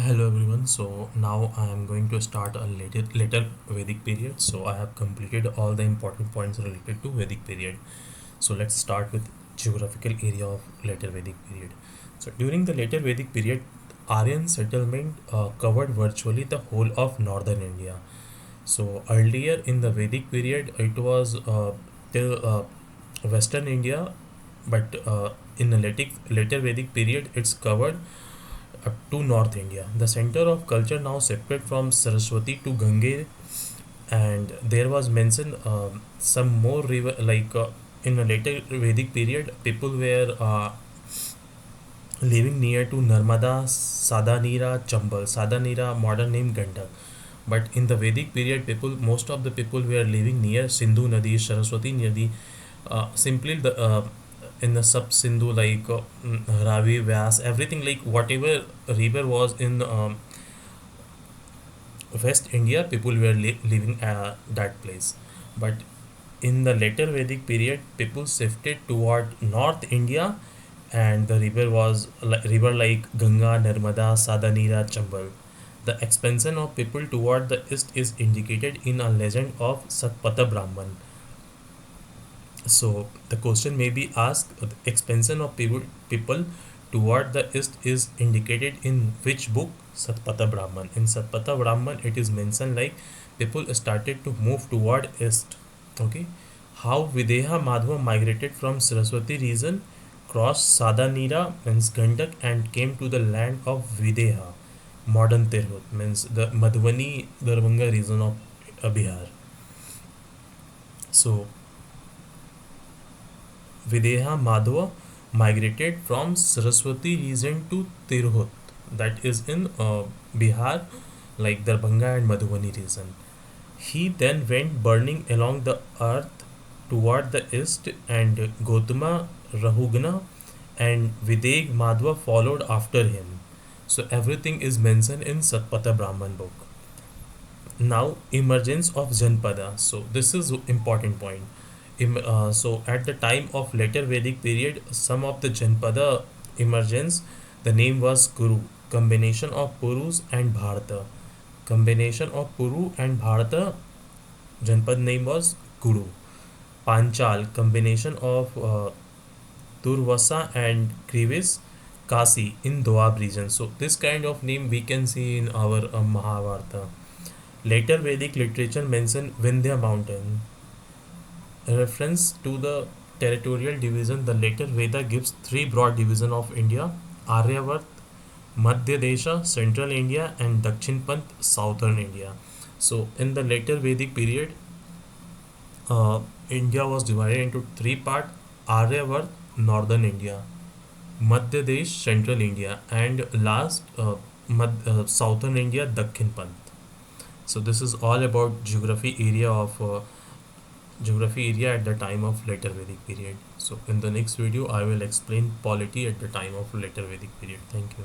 Hello everyone. So now I am going to start a later Vedic period. So I have completed all the important points related to Vedic period. So let's start with geographical area of later Vedic period. So during the later Vedic period, Aryan settlement covered virtually the whole of northern India. So earlier in the Vedic period, it was till Western India, but in the later Vedic period, it's covered to North India. The center of culture now separate from Saraswati to Gange, and there was mentioned some more river in a later Vedic period, people were living near to Narmada, Sadanira, Chambal. Sadanira, modern name Gandak. But in the Vedic period, most of the people were living near Sindhu Nadi, Saraswati Nadi, simply in the sub Sindhu Ravi, Vyas, everything like whatever river was in West India, people were living that place. But in the later Vedic period, people shifted toward North India, and the river was river like Ganga, Narmada, Sadanira, Chambal. The expansion of people toward the east is indicated in a legend of Satpata Brahman. So the question may be asked: the expansion of people toward the east is indicated in which book? Satpata Brahman. In Satpata Brahman, it is mentioned like people started to move toward east. Okay, how Videha Madhava migrated from Saraswati region, crossed Sadanira means Gandak, and came to the land of Videha, modern Tirhut means the Madhvani Darbhanga region of Bihar. So Videha Madhava migrated from Saraswati region to Tirhut, that is in Bihar, like Darbhanga and Madhubani region. He then went burning along the earth toward the east, and Gautama, Rahugana, and Videg Madhva followed after him. So everything is mentioned in Satpata Brahman book. Now emergence of Janpada. So this is important point. So at the time of later Vedic period, some of the Janpada emergence, the name was Kuru, combination of Purus and Bharata. Combination of Puru and Bharata, Janpad name was Kuru. Panchal, combination of Turvasa and Krivis, Kasi in Doab region. So this kind of name we can see in our Mahabharata. Later Vedic literature mention Vindhya mountain. A reference to the territorial division, the later Veda gives three broad divisions of India: Aryavat, Madhya Desha, Central India, and Dakshin Pant, Southern India. So, in the later Vedic period, India was divided into three parts: Aryavat, Northern India; Madhya Desh, Central India; and last, Southern India, Dakshin Pant. So, this is all about geography area at the time of later Vedic period. So in the next video I will explain polity at the time of later Vedic period. Thank you.